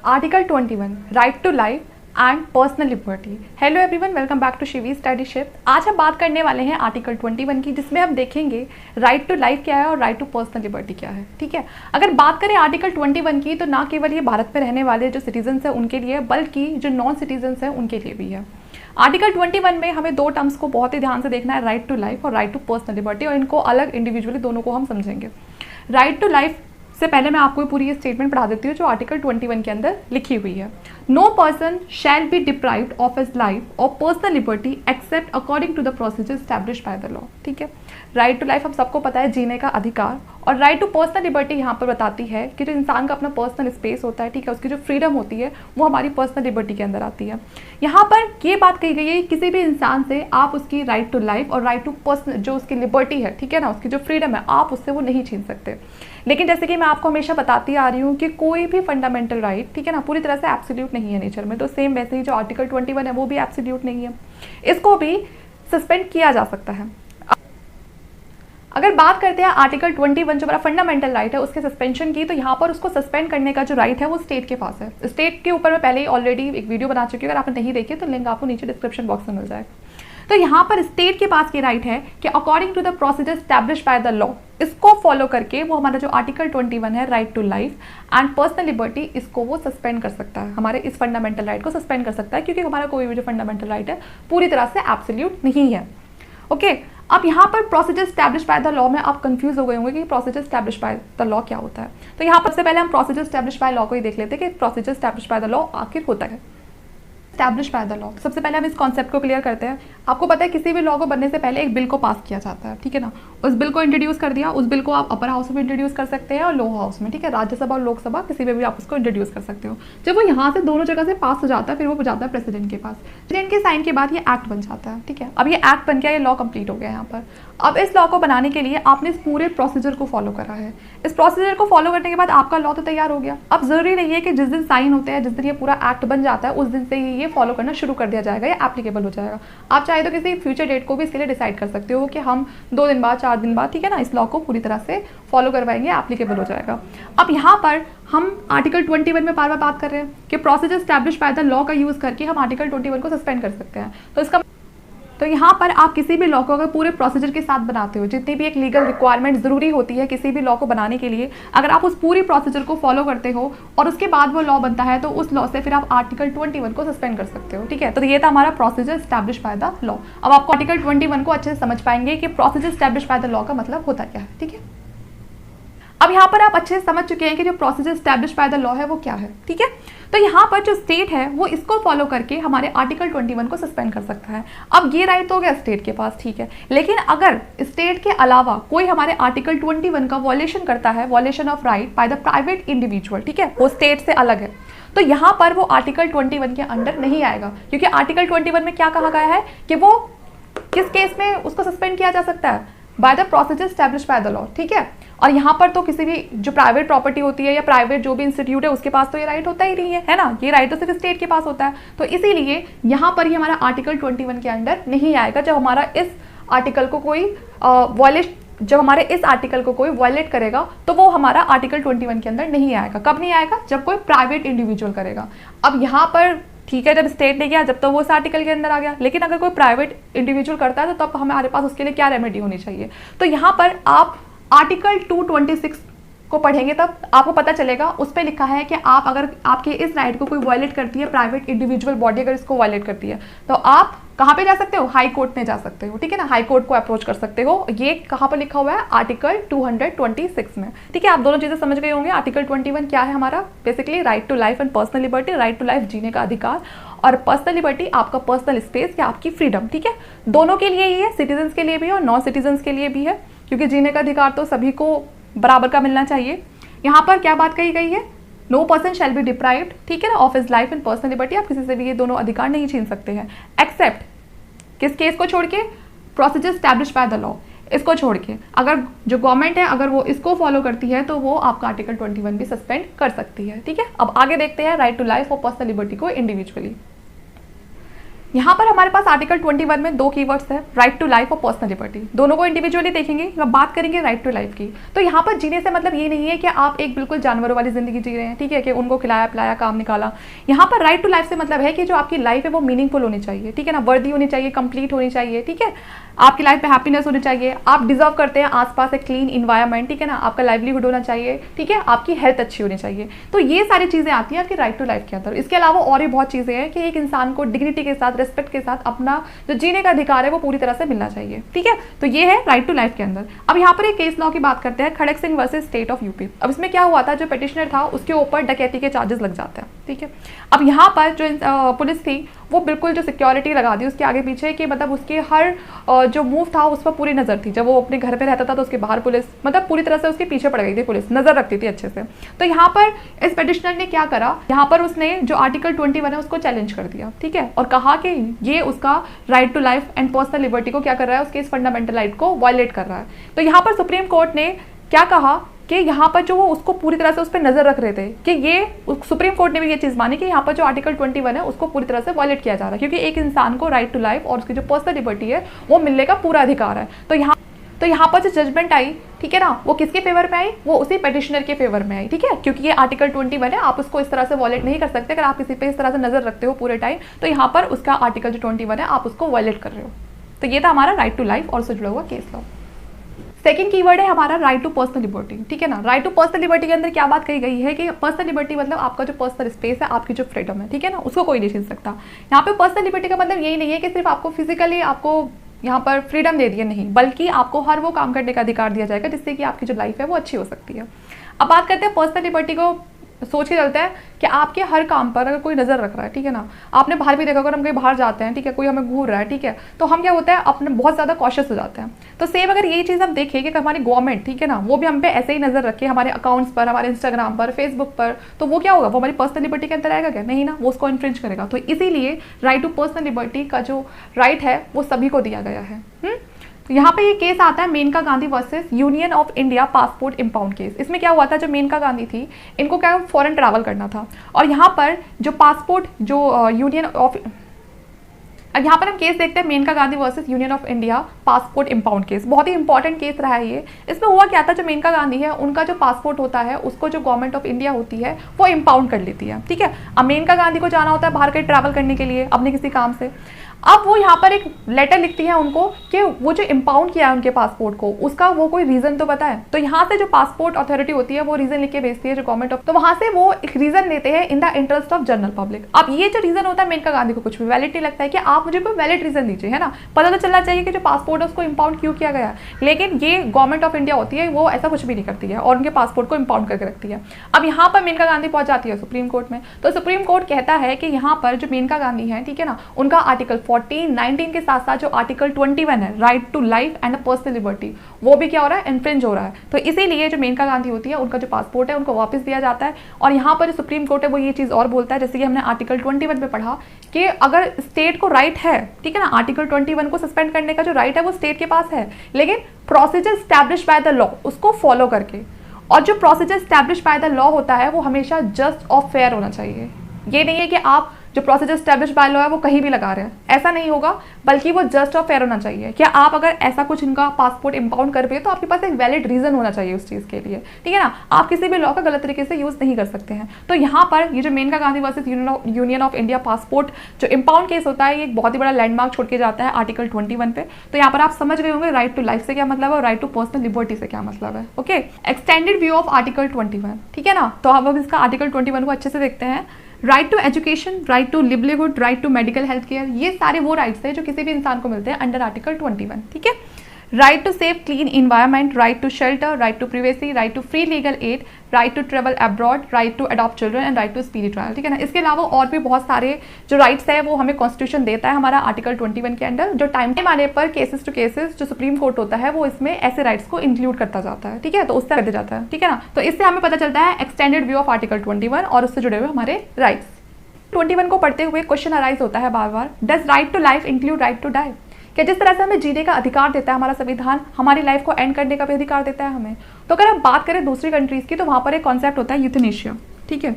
Article 21 right to life and personal liberty. Hello everyone, welcome back to Shivi study shift. आज हम बात करने वाले हैं आर्टिकल 21 की, जिसमें हम देखेंगे राइट टू लाइफ क्या है और राइट टू पर्सनल लिबर्टी क्या है। ठीक है, अगर बात करें आर्टिकल 21 की, तो ना केवल ये भारत में रहने वाले जो सिटीजन्स हैं उनके लिए, बल्कि जो नॉन सिटीजन्स हैं उनके लिए भी है। आर्टिकल 21 में हमें दो टर्म्स को बहुत ही ध्यान से देखना है, राइट टू लाइफ और राइट टू पर्सनल लिबर्टी, और इनको अलग इंडिविजुअली दोनों को हम समझेंगे। राइट टू लाइफ से पहले मैं आपको पूरी ये स्टेटमेंट पढ़ा देती हूँ जो आर्टिकल 21 के अंदर लिखी हुई है। No person shall be deprived of his life or personal liberty except according to the procedure established by the law. ठीक है, राइट टू लाइफ हम सबको पता है, जीने का अधिकार, और राइट टू पर्सनल लिबर्टी यहाँ पर बताती है कि जो इंसान का अपना पर्सनल स्पेस होता है, ठीक है, उसकी जो फ्रीडम होती है वो हमारी पर्सनल लिबर्टी के अंदर आती है। यहाँ पर ये बात कही गई है किसी भी इंसान से आप उसकी राइट टू लाइफ और राइट टू पर्सनल जो उसकी लिबर्टी है, ठीक है ना, उसकी जो फ्रीडम है, आप उससे वो नहीं छीन सकते। लेकिन जैसे कि मैं आपको हमेशा बताती आ रही हूँ कि कोई भी फंडामेंटल राइट, ठीक है ना, पूरी तरह से एब्सोल्यूट नहीं है नेचर में, तो सेम वैसे ही जो आर्टिकल 21 है वो भी एब्सोल्यूट नहीं है, इसको भी सस्पेंड किया जा सकता है। अगर बात करते हैं आर्टिकल 21 जो हमारा फंडामेंटल राइट है उसके सस्पेंशन की, तो यहाँ पर उसको सस्पेंड करने का जो राइट है वो स्टेट के पास है। स्टेट के ऊपर मैं पहले ही ऑलरेडी एक वीडियो बना चुकी हूँ, अगर आपने नहीं देखी तो लिंक आपको नीचे डिस्क्रिप्शन बॉक्स में मिल जाएगा। तो यहाँ पर स्टेट के पास की राइट है कि according to the procedure established by the law, इसको फॉलो करके वो हमारा जो आर्टिकल 21 है right to life and personal liberty, इसको वो सस्पेंड कर सकता है, हमारे इस फंडामेंटल राइट को सस्पेंड कर सकता है, क्योंकि हमारा कोई भी जो फंडामेंटल राइट है पूरी तरह से एब्सोल्यूट नहीं है। ओके, अब यहाँ पर procedure established by the law में आप कंफ्यूज हो गए होंगे कि procedure established by the law क्या होता है। तो यहाँ पर सबसे पहले हम प्रोसीजर एस्टैब्लिश्ड बाय लॉ को ही देख लेते हैं कि procedure established by the law आखिर होता है। एस्टैब्लिश बाय द लॉ, सबसे पहले हम इस कॉन्सेप्ट को क्लियर करते हैं। आपको पता है किसी भी लॉ को बनने से पहले एक बिल को पास किया जाता है, ठीक है ना, उस बिल को इंट्रोड्यूस कर दिया, उस बिल को आप अपर हाउस में इंट्रोड्यूस कर सकते हैं और लोअर हाउस में, ठीक है, राज्यसभा और लोकसभा किसी में भी आप उसको इंट्रोड्यूस कर सकते हो। जब वो यहाँ से दोनों जगह से पास हो जाता है फिर वो जाता है प्रेसिडेंट के पास, प्रेसिडेंट के साइन के बाद ये एक्ट बन जाता है। ठीक है, अब ये एक्ट बन गया, ये लॉ कंप्लीट हो गया यहाँ पर। अब इस लॉ को बनाने के लिए आपने इस पूरे प्रोसीजर को फॉलो करा है। इस प्रोसीजर को फॉलो करने के बाद आपका लॉ तो तैयार हो गया। अब जरूरी नहीं है कि जिस दिन साइन होते हैं, जिस दिन ये पूरा एक्ट बन जाता है, उस दिन से ही ये फॉलो करना शुरू कर दिया जाएगा या एप्लीकेबल हो जाएगा। आप चाहे तो किसी फ्यूचर डेट को भी इसके लिए डिसाइड कर सकते हो कि हम 2 दिन बाद, 4 दिन बाद, ठीक है ना, इस लॉ को पूरी तरह से फॉलो करवाएंगे, एप्लीकेबल हो जाएगा। अब यहाँ पर हम आर्टिकल 21 में बार बार बात कर रहे हैं कि procedure established by the law का यूज करके हम आर्टिकल 21 को सस्पेंड कर सकते हैं। तो यहाँ पर आप किसी भी लॉ को अगर पूरे प्रोसीजर के साथ बनाते हो, जितनी भी एक लीगल रिक्वायरमेंट जरूरी होती है किसी भी लॉ को बनाने के लिए, अगर आप उस पूरी प्रोसीजर को फॉलो करते हो और उसके बाद वो लॉ बनता है, तो उस लॉ से फिर आप आर्टिकल 21 को सस्पेंड कर सकते हो। ठीक है, तो ये था हमारा procedure established by the law. अब आपको आर्टिकल 21 को अच्छे से समझ पाएंगे कि procedure established by the law का मतलब होता क्या है। ठीक है, अब यहाँ पर आप अच्छे से समझ चुके हैं कि जो procedure established by the law है वो क्या है। ठीक है, तो यहाँ पर जो स्टेट है वो इसको फॉलो करके हमारे आर्टिकल 21 को सस्पेंड कर सकता है। अब ये राइट तो हो गया स्टेट के पास, ठीक है, लेकिन अगर स्टेट के अलावा कोई हमारे आर्टिकल 21 का वॉयलेशन करता है, violation of right by the private individual, ठीक है, वो स्टेट से अलग है, तो यहाँ पर वो आर्टिकल 21 के अंडर नहीं आएगा, क्योंकि आर्टिकल 21 में क्या कहा गया है कि वो किस केस में उसको सस्पेंड किया जा सकता है, by the procedure established by the law. ठीक है, और यहाँ पर तो किसी भी जो प्राइवेट प्रॉपर्टी होती है या प्राइवेट जो भी इंस्टीट्यूट है उसके पास तो ये राइट होता ही नहीं है ना, ये राइट तो सिर्फ स्टेट के पास होता है। तो इसीलिए यहाँ पर ही हमारा आर्टिकल 21 के अंडर नहीं आएगा जब हमारा इस आर्टिकल को कोई जब हमारे इस आर्टिकल को कोई वायलेट करेगा, तो वो हमारा आर्टिकल 21 के अंदर नहीं आएगा। कब नहीं आएगा? जब कोई प्राइवेट इंडिविजुअल करेगा। अब यहाँ पर ठीक है, जब स्टेट ने किया जब तो वो उस आर्टिकल के अंदर आ गया, लेकिन अगर कोई प्राइवेट इंडिविजुअल करता है तो तब हमारे पास उसके लिए क्या रेमेडी होनी चाहिए। तो यहाँ पर आप आर्टिकल 226 को पढ़ेंगे तब आपको पता चलेगा, उस पर लिखा है कि आप अगर आपके इस राइट को कोई वायलेट करती है, प्राइवेट इंडिविजुअल बॉडी अगर इसको वायलेट करती है, तो आप कहाँ पे जा सकते हो? हाई कोर्ट में जा सकते हो। ठीक है ना, हाई कोर्ट को अप्रोच कर सकते हो। ये कहाँ पर लिखा हुआ है? आर्टिकल 226 में। ठीक है, आप दोनों चीजें समझ गए होंगे। आर्टिकल 21 क्या है हमारा? Basically right to life and personal liberty, right to life जीने का अधिकार, और पर्सनल लिबर्टी आपका पर्सनल स्पेस या आपकी फ्रीडम। ठीक है, दोनों के लिए ही है, सिटीजन्स के लिए भी है और नॉन सिटीजन्स के लिए भी है, क्योंकि जीने का अधिकार तो सभी को बराबर का मिलना चाहिए। यहाँ पर क्या बात कही गई है? No person shall be deprived, ठीक है ना, of his life and personal liberty. आप किसी से भी ये दोनों अधिकार नहीं छीन सकते हैं, एक्सेप्ट किस केस को छोड़ के? Procedure established by the law, इसको छोड़ के। अगर जो गवर्नमेंट है अगर वो इसको फॉलो करती है तो वो आपका आर्टिकल 21 भी सस्पेंड कर सकती है। ठीक है, अब आगे देखते हैं right to life or personal liberty को इंडिविजुअली। यहाँ पर हमारे पास आर्टिकल 21 में दो कीवर्ड्स है, right to life or personal liberty. दोनों को इंडिविजुअली देखेंगे, बात करेंगे राइट टू लाइफ की। तो यहाँ पर जीने से मतलब ये नहीं है कि आप एक बिल्कुल जानवरों वाली जिंदगी जी रहे हैं, ठीक है, कि उनको खिलाया पिलाया काम निकाला। यहाँ पर राइट टू लाइफ से मतलब है कि जो आपकी लाइफ है वो मीनिंगफुल होनी चाहिए, ठीक है ना, वर्दी होनी चाहिए, कंप्लीट होनी चाहिए, ठीक है, आपकी लाइफ में हैप्पीनेस होनी चाहिए, आप डिजर्व करते हैं आसपास एक क्लीन इन्वायरमेंट, ठीक है ना, आपका लाइवलीहुड होना चाहिए, ठीक है, आपकी हेल्थ अच्छी होनी चाहिए। तो ये सारी चीजें आती हैं आपकी राइट टू लाइफ के अंदर। इसके अलावा और भी बहुत चीजें हैं कि एक इंसान को डिग्निटी के साथ, रिस्पेक्ट के साथ अपना जो जीने का अधिकार है वो पूरी तरह से मिलना चाहिए, ठीक है। तो ये है राइट टू लाइफ के अंदर। अब यहाँ पर एक केस लॉ की बात करते हैं, Kharak Singh versus state of UP. अब इसमें क्या हुआ था, जो पिटिशनर था उसके ऊपर डकैती के चार्जेस लग जाते हैं, ठीक है। अब यहाँ पर जो पुलिस थी वो बिल्कुल जो सिक्योरिटी लगा दी उसके आगे पीछे, कि मतलब उसके हर जो मूव था उस पर पूरी नजर थी। जब वो अपने घर पे रहता था तो उसके बाहर पुलिस मतलब पूरी तरह से उसके पीछे पड़ गई थी, पुलिस नजर रखती थी अच्छे से। तो यहाँ पर इस पिटिशनर ने क्या करा, यहाँ पर उसने जो आर्टिकल 21 है उसको चैलेंज कर दिया, ठीक है, और कहा कि ये उसका right to life and personal liberty को क्या कर रहा है, उसके इस फंडामेंटल राइट को वायलेट कर रहा है। तो यहाँ पर सुप्रीम कोर्ट ने क्या कहा कि यहाँ पर जो वो उसको पूरी तरह से उस पर नजर रख रहे थे, कि ये सुप्रीम कोर्ट ने भी ये चीज मानी कि यहाँ पर जो आर्टिकल 21 है उसको पूरी तरह से वायलेट किया जा रहा है, क्योंकि एक इंसान को राइट टू लाइफ और उसकी जो पर्सनल लिबर्टी है वो मिलने का पूरा अधिकार है। तो यहाँ पर जो जजमेंट आई, ठीक है ना, वो किसके फेवर में आई, वो उसी पिटिशनर के फेवर में आई, ठीक है, क्योंकि ये आर्टिकल 21 है, आप उसको इस तरह से वायलेट नहीं कर सकते। अगर आप किसी पे इस तरह से नजर रखते हो पूरे टाइम तो यहाँ पर उसका आर्टिकल जो 21 है आप उसको वायलेट कर रहे हो। तो ये था हमारा राइट टू लाइफ और उससे जुड़ा हुआ केस लॉ। सेकंड कीवर्ड है हमारा राइट टू पर्सनल लिबर्टी, ठीक है ना। राइट टू पर्सनल लिबर्टी के अंदर क्या बात कही गई है कि पर्सनल लिबर्टी मतलब आपका जो पर्सनल स्पेस है, आपकी जो फ्रीडम है, ठीक है ना, उसको कोई नहीं छीन सकता। यहाँ पे पर्सनल लिबर्टी का मतलब यही नहीं है कि सिर्फ आपको फिजिकली आपको यहाँ पर फ्रीडम दे दिया, नहीं, बल्कि आपको हर वो काम करने का अधिकार दिया जाएगा जिससे कि आपकी जो लाइफ है वो अच्छी हो सकती है। अब बात करते हैं पर्सनल लिबर्टी को, सोच के चलते हैं कि आपके हर काम पर अगर कोई नजर रख रहा है, ठीक है ना, आपने बाहर भी देखा, अगर हम कहीं बाहर जाते हैं, ठीक है, कोई हमें घूर रहा है, ठीक है, तो हम क्या होता है अपने बहुत ज्यादा कॉशियस हो जाते हैं। तो सेम अगर यही चीज हम देखें कि हमारी गवर्नमेंट, ठीक है ना, वो भी हम पे ऐसे ही नजर रखे हमारे अकाउंट्स पर, हमारे इंस्टाग्राम पर, फेसबुक पर, तो वो क्या होगा, वो हमारी पर्सनल लिबर्टी के अंदर आएगा क्या, नहीं ना, वो उसको इन्फ्रिंज करेगा। तो इसीलिए राइट टू पर्सनल लिबर्टी का जो राइट है वो सभी को दिया गया है। तो यहाँ पे ये केस आता है Maneka Gandhi versus Union of India passport impound case. इसमें क्या हुआ था, जो मेनका गांधी थी इनको क्या फॉरेन ट्रैवल करना था, और यहाँ पर जो पासपोर्ट जो यूनियन ऑफ, अब यहाँ पर हम केस देखते हैं Maneka Gandhi versus Union of India passport impound case. बहुत ही इंपॉर्टेंट केस रहा है ये। इसमें हुआ क्या था, जो मेनका गांधी है उनका जो पासपोर्ट होता है उसको जो गवर्नमेंट ऑफ इंडिया होती है वो इम्पाउंड कर लेती है, ठीक है। अब मेनका गांधी को जाना होता है बाहर कहीं ट्रैवल करने के लिए अपने किसी काम से। अब वो यहाँ पर एक लेटर लिखती है उनको कि वो जो इम्पाउंड किया है उनके पासपोर्ट को, उसका वो कोई रीजन तो बताए। तो यहाँ से जो पासपोर्ट अथॉरिटी होती है वो रीजन लिख के भेजती है जो गवर्नमेंट ऑफ, तो वहां से वो एक रीजन देते हैं in the interest of general public. अब ये जो रीजन होता है मेनका गांधी को कुछ भी वैलिड नहीं लगता है कि आप मुझे कोई वैलिड रीजन दीजिए, है ना, पता तो चलना चाहिए कि जो पासपोर्ट है उसको इम्पाउंड क्यों किया गया। लेकिन ये गवर्नमेंट ऑफ इंडिया होती है वो ऐसा कुछ भी नहीं करती है और उनके पासपोर्ट को इम्पाउंड करके रखती है। अब यहाँ पर मेनका गांधी पहुंच जाती है सुप्रीम कोर्ट में, तो सुप्रीम कोर्ट कहता है कि यहाँ पर जो मेनका गांधी है, ठीक है ना, उनका आर्टिकल 14, 19 के साथ साथ जो आर्टिकल 21 है right to life and personal liberty, वो भी क्या हो रहा है, इन्फ्रिंज हो रहा है। तो इसीलिए जो मेनका गांधी होती है उनका जो पासपोर्ट है उनको वापस दिया जाता है। और यहाँ पर जो सुप्रीम कोर्ट है वो ये चीज और बोलता है, जैसे कि हमने आर्टिकल 21 में पढ़ा कि अगर स्टेट को राइट है, ठीक है ना, आर्टिकल 21 को सस्पेंड करने का जो राइट है वो स्टेट के पास है, लेकिन procedure establish bye the law उसको फॉलो करके। और जो procedure establish bye the law होता है वो हमेशा जस्ट और फेयर होना चाहिए। ये नहीं है कि आप जो प्रोसीजर स्टैब्लिश बाय लॉ है वो कहीं भी लगा रहे हैं, ऐसा नहीं होगा, बल्कि वो जस्ट और फेयर होना चाहिए। क्या आप अगर ऐसा कुछ इनका पासपोर्ट इम्पाउंड कर रहे हो तो आपके पास एक वैलिड रीजन होना चाहिए उस चीज के लिए, ठीक है ना, आप किसी भी लॉ का गलत तरीके से यूज नहीं कर सकते हैं। तो यहाँ पर ये जो Maneka Gandhi versus Union of India passport जो इम्पाउंड केस होता है ये एक बहुत ही बड़ा लैंडमार्क छोड़ के जाता है आर्टिकल 21 पे। तो यहाँ पर आप समझ गए होंगे राइट टू लाइफ से क्या मतलब है और राइट टू पर्सनल लिबर्टी से क्या मतलब है। Okay, extended view of article 21, ठीक है ना। तो अब इसका आर्टिकल 21 को अच्छे से देखते हैं। Right to education, right to livelihood, right to medical health care, ये सारे वो राइट्स हैं जो किसी भी इंसान को मिलते हैं अंडर आर्टिकल 21, ठीक है। Right to safe clean environment, right to shelter, right to privacy, right to free legal aid, right to travel abroad, right to adopt children and right to speedy trial, ठीक है ना। इसके अलावा और भी बहुत सारे जो राइट्स है वो हमें कॉन्स्टिट्यूशन देता है हमारा आर्टिकल 21 के अंडर। जो टाइम आने पर केसेस टू केसेस जो सुप्रीम कोर्ट होता है वो इसमें ऐसे राइट्स को इंक्लूड करता जाता है, ठीक है, तो उससे कर दिया जाता है, ठीक है ना। तो इससे हमें पता चलता है एक्सटेंडेड व्यू ऑफ आर्टिकल 21 और उससे जुड़े हुए हमारे राइट्स। 21 को पढ़ते हुए क्वेश्चन अराइज होता है बार बार, does right to life include right to die. क्या जिस तरह से हमें जीने का अधिकार देता है हमारा संविधान, हमारी लाइफ को एंड करने का भी अधिकार देता है हमें। तो अगर हम बात करें दूसरी कंट्रीज की तो वहां पर एक कॉन्सेप्ट होता है यूथनेशिया, ठीक है।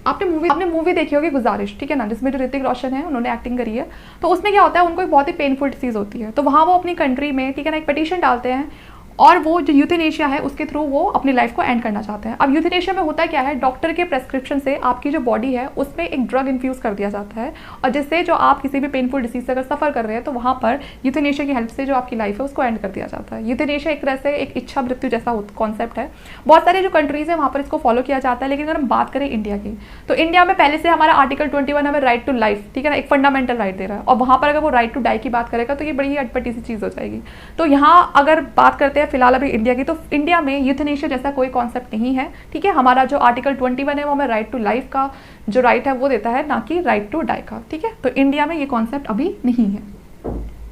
आपने मूवी देखी होगी गुजारिश, ठीक है ना, जिसमें जो ऋतिक रोशन है उन्होंने एक्टिंग करी है। तो उसमें क्या होता है, उनको एक बहुत ही पेनफुल डिसीज़ होती है, तो वहाँ वो अपनी कंट्री में, ठीक है ना, एक पिटीशन डालते हैं और वो जो यूथेनेशिया है उसके थ्रू वो अपनी लाइफ को एंड करना चाहते हैं। अब यूथेनेशिया में होता क्या है, डॉक्टर के प्रेस्क्रिप्शन से आपकी जो बॉडी है उसमें एक ड्रग इन्फ्यूज़ कर दिया जाता है, और जिससे जो आप किसी भी पेनफुल डिसीज से अगर सफ़र कर रहे हैं तो वहाँ पर यूथेनेशिया की हेल्प से जो आपकी लाइफ है उसको एंड कर दिया जाता है। यूथेनेशिया एक तरह से एक इच्छा मृत्यु जैसा कॉन्सेप्ट है। बहुत सारे जो कंट्रीज़ है वहाँ पर इसको फॉलो किया जाता है। लेकिन अगर हम बात करें इंडिया की, तो इंडिया में पहले से हमारा आर्टिकल 21 हमें राइट टू लाइफ, ठीक है ना, एक फंडामेंटल राइट दे रहा है, और वहाँ पर अगर वो राइट टू डाई की बात करेगा तो ये बड़ी ही अटपटी सी चीज़ हो जाएगी। तो यहाँ अगर बात करते हैं फिलहाल अभी इंडिया की, तो इंडिया में यूथेनेशिया जैसा कोई कॉन्सेप्ट नहीं है, ठीक है। हमारा जो आर्टिकल 21 है वो हमें राइट टू लाइफ का जो राइट है वो देता है, ना कि राइट टू डाई का, ठीक है। तो इंडिया में ये कॉन्सेप्ट अभी नहीं है।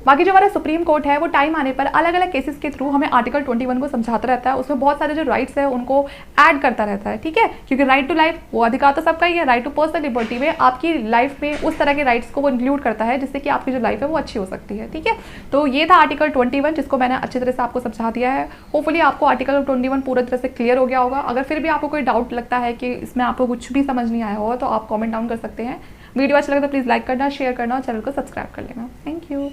बाकी जो हमारा सुप्रीम कोर्ट है वो टाइम आने पर अलग अलग केसेस के थ्रू हमें आर्टिकल 21 को समझाता रहता है, उसमें बहुत सारे जो राइट्स है उनको ऐड करता रहता है, ठीक है। क्योंकि राइट टू लाइफ वो अधिकार तो सबका ही है, राइट टू पर्सनल लिबर्टी में आपकी लाइफ में उस तरह के राइट्स को वो इंक्लूड करता है जिससे कि आपकी जो लाइफ है वो अच्छी हो सकती है, ठीक है। तो ये था आर्टिकल 21 जिसको मैंने अच्छी तरह से आपको समझा दिया है। होपफुली आपको आर्टिकल 21 पूरी तरह से क्लियर हो गया होगा। अगर फिर भी आपको कोई डाउट लगता है कि इसमें आपको कुछ भी समझ नहीं आया होगा तो आप कॉमेंट डाउन कर सकते हैं। वीडियो अच्छा लगे तो प्लीज़ लाइक करना, शेयर करना और चैनल को सब्सक्राइब कर लेना। Thank you.